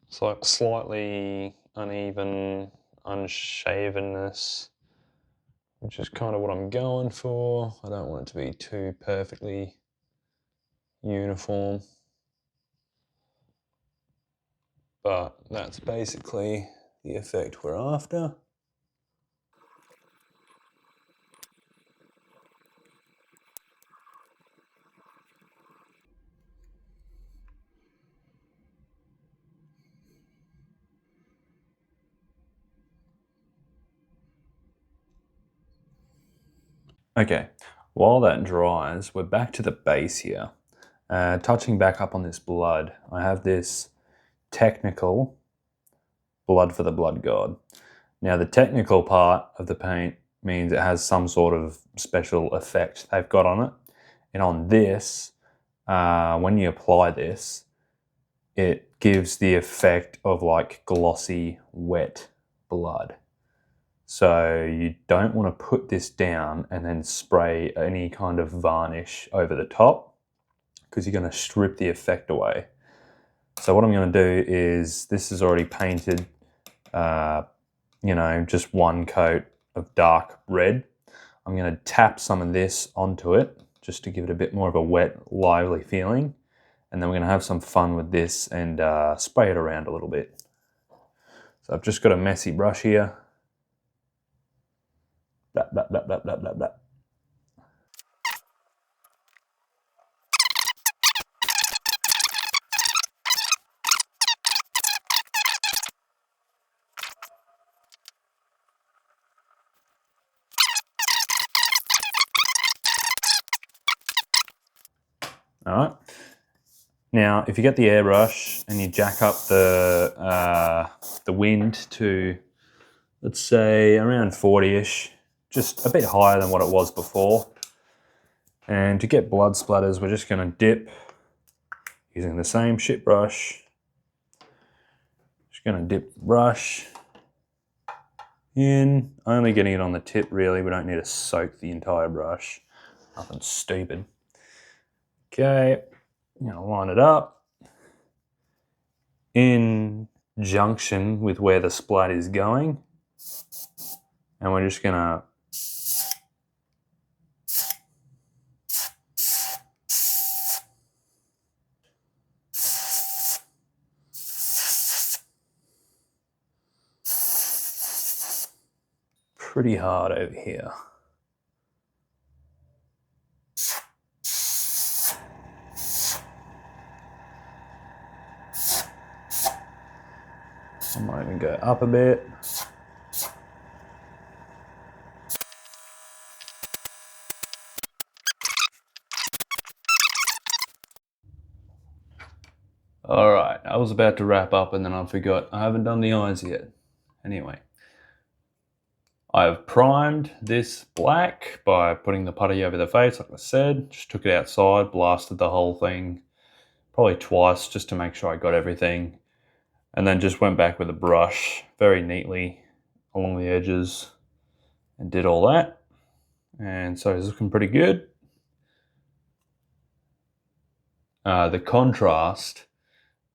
It's like slightly uneven, unshavenness, which is kind of what I'm going for. I don't want it to be too perfectly uniform. But that's basically the effect we're after. Okay, while that dries, we're back to the base here. Touching back up on this blood, I have this technical blood for the blood god. Now the technical part of the paint means it has some sort of special effect they've got on it. And on this, when you apply this, it gives the effect of like glossy, wet blood. So you don't want to put this down and then spray any kind of varnish over the top, because you're going to strip the effect away. So what I'm going to do is, this is already painted, you know, just one coat of dark red. I'm going to tap some of this onto it just to give it a bit more of a wet, lively feeling. And then we're going to have some fun with this and spray it around a little bit. So I've just got a messy brush here. Blah, blah, blah, blah, blah, blah, blah. All right. Now, if you get the airbrush and you jack up the wind to, let's say, around 40-ish, just a bit higher than what it was before. And to get blood splatters, we're just going to dip using the same shit brush. Just going to dip the brush in, only getting it on the tip really. We don't need to soak the entire brush. Nothing stupid. Okay, I'm going to line it up in junction with where the splat is going. And we're just going to pretty hard over here. I might even go up a bit. Alright, I was about to wrap up and then I forgot I haven't done the eyes yet. Anyway, I've primed this black by putting the putty over the face, like I said. Just took it outside, blasted the whole thing probably twice just to make sure I got everything. And then just went back with a brush very neatly along the edges and did all that. And so it's looking pretty good. The contrast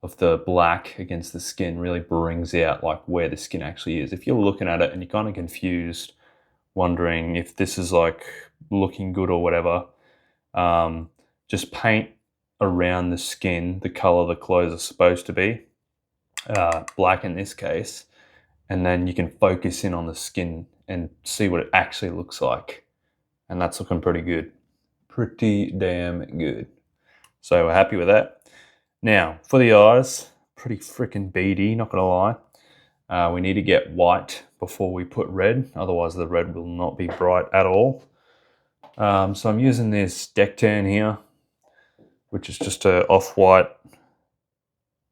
of the black against the skin really brings out like where the skin actually is. If you're looking at it and you're kind of confused, wondering if this is like looking good or whatever, just paint around the skin the color the clothes are supposed to be, black in this case, and then you can focus in on the skin and see what it actually looks like. And that's looking pretty good. Pretty damn good. So we're happy with that. Now, for the eyes, pretty freaking beady, not gonna lie. We need to get white before we put red, otherwise the red will not be bright at all. So I'm using this deck tan here, which is just a off-white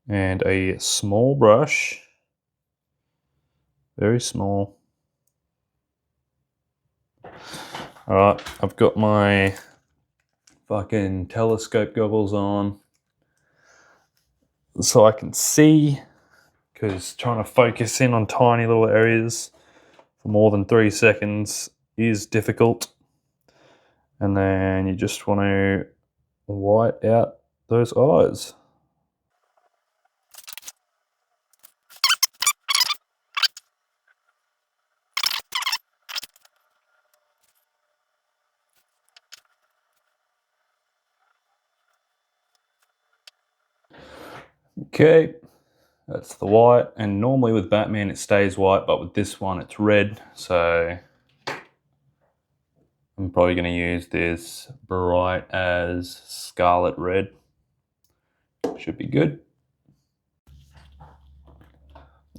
and a small brush, very small. All right, I've got my fucking telescope goggles on so I can see, because trying to focus in on tiny little areas for more than 3 seconds is difficult. And then you just want to white out those eyes. Okay, that's the white, and normally with Batman it stays white, but with this one it's red, so I'm probably going to use this bright as scarlet red. Should be good.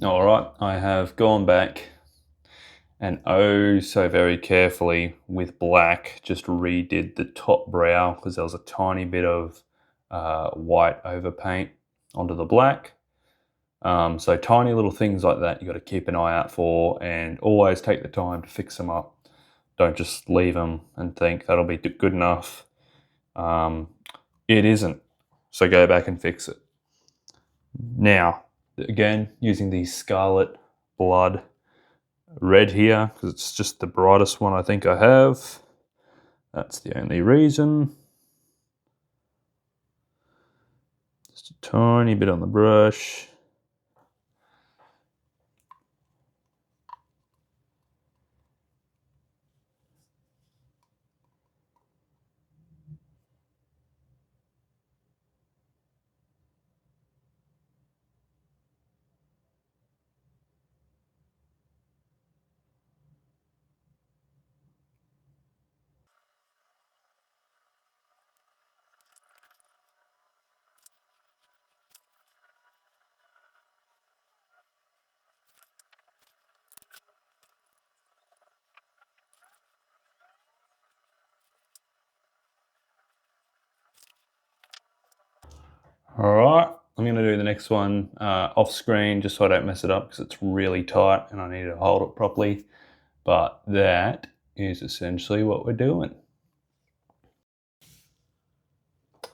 All right, I have gone back and oh so very carefully with black just redid the top brow because there was a tiny bit of white overpaint onto the black. So tiny little things like that you got to keep an eye out for, and always take the time to fix them up. Don't just leave them and think that'll be good enough. It isn't. So go back and fix it. Now, again, using the Scarlet Blood red here, because it's just the brightest one I think I have. That's the only reason. Just a tiny bit on the brush. All right, I'm going to do the next one off screen just so I don't mess it up because it's really tight and I need to hold it properly. But that is essentially what we're doing.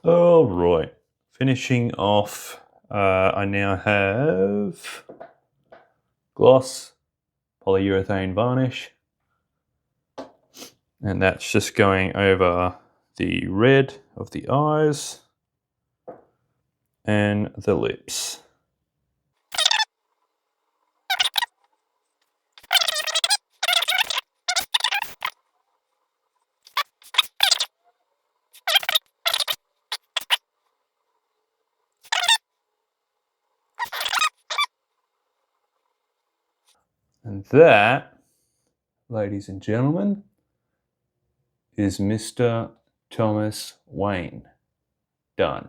All right, finishing off, I now have gloss polyurethane varnish, and that's just going over the red of the eyes and the lips. And that, ladies and gentlemen, is Mr. Thomas Wayne. Done.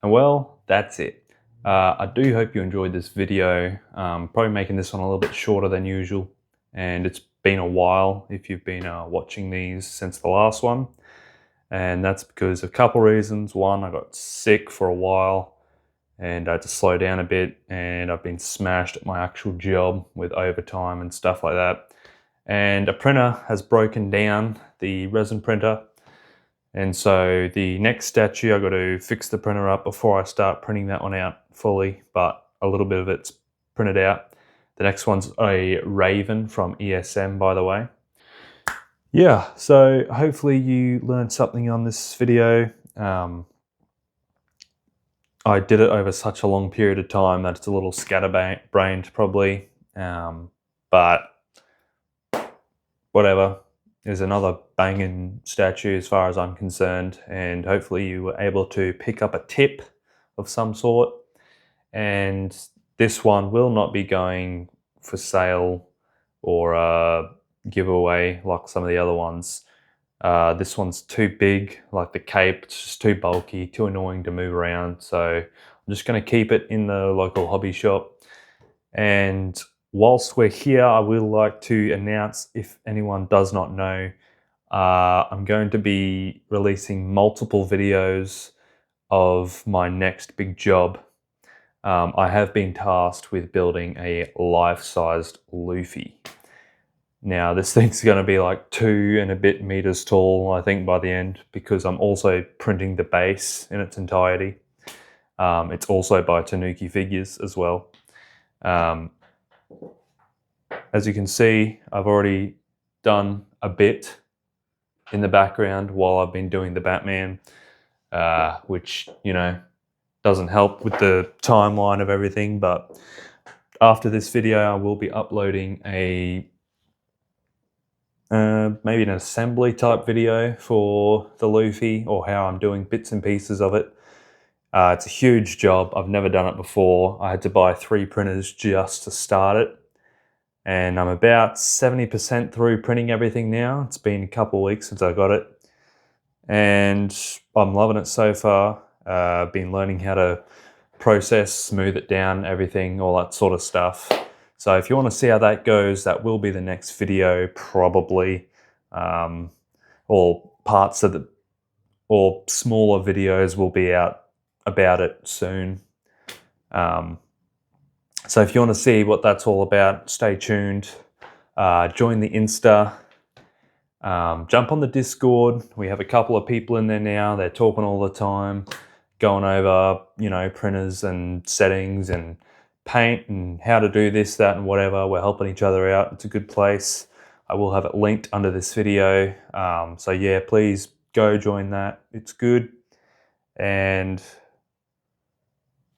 And well, that's it. I do hope you enjoyed this video. Probably making this one a little bit shorter than usual. And it's been a while if you've been watching these since the last one. And that's because of a couple reasons. One, I got sick for a while and I had to slow down a bit, and I've been smashed at my actual job with overtime and stuff like that. And a printer has broken down, the resin printer. And so the next statue, I got to fix the printer up before I start printing that one out fully, but a little bit of it's printed out. The next one's a raven from ESM, by the way. Yeah, so hopefully you learned something on this video. I did it over such a long period of time that it's a little scatterbrained probably, but whatever. Is another banging statue as far as I'm concerned, and hopefully you were able to pick up a tip of some sort. And this one will not be going for sale or a giveaway like some of the other ones. This one's too big, like the cape, it's just too bulky, too annoying to move around, so I'm just going to keep it in the local hobby shop. And whilst we're here, I would like to announce, if anyone does not know, I'm going to be releasing multiple videos of my next big job. I have been tasked with building a life-sized Luffy. Now this thing's going to be like 2 and a bit meters tall, I think, by the end, because I'm also printing the base in its entirety. It's also by Tanuki Figures as well. As you can see, I've already done a bit in the background while I've been doing the Batman, which, you know, doesn't help with the timeline of everything. But after this video, I will be uploading a maybe an assembly type video for the Luffy, or how I'm doing bits and pieces of it. It's a huge job. I've never done it before. I had to buy 3 printers just to start it. And I'm about 70% through printing everything now. It's been a couple of weeks since I got it. And I'm loving it so far. I've been learning how to process, smooth it down, everything, all that sort of stuff. So if you want to see how that goes, that will be the next video probably. Or parts of the, or smaller videos will be out about it soon. So if you want to see what that's all about, stay tuned. Join the Insta. Jump on the Discord. We have a couple of people in there now. They're talking all the time. going over, you know, printers and settings and paint and how to do this, that, and whatever. We're helping each other out. It's a good place. I will have it linked under this video. So yeah, please go join that. It's good. And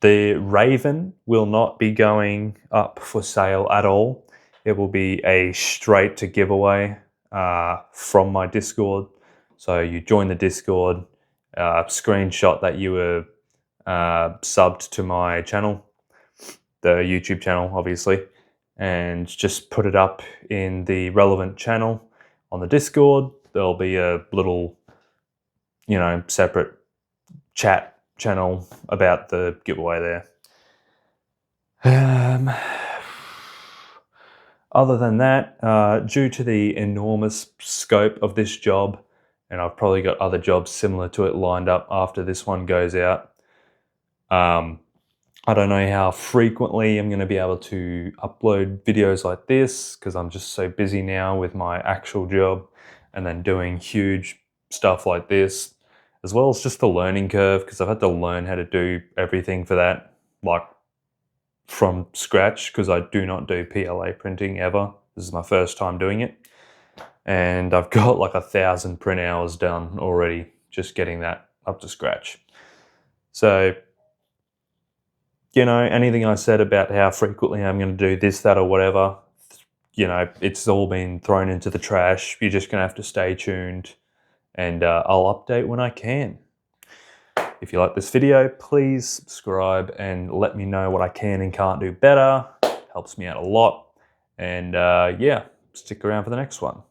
the Raven will not be going up for sale at all. It will be a straight to giveaway from my Discord. So you join the Discord, screenshot that you were subbed to my channel, the YouTube channel, obviously, and just put it up in the relevant channel on the Discord. There'll be a little, you know, separate chat channel about the giveaway there. Other than that, due to the enormous scope of this job, and I've probably got other jobs similar to it lined up after this one goes out, I don't know how frequently I'm going to be able to upload videos like this because I'm just so busy now with my actual job and then doing huge stuff like this, as well as just the learning curve because I've had to learn how to do everything for that, like from scratch, because I do not do PLA printing ever. This is my first time doing it. And I've got like 1,000 print hours done already, just getting that up to scratch. So, you know, anything I said about how frequently I'm going to do this, that, or whatever, you know, it's all been thrown into the trash. You're just going to have to stay tuned, and I'll update when I can. If you like this video, please subscribe and let me know what I can and can't do better. Helps me out a lot. And yeah, stick around for the next one.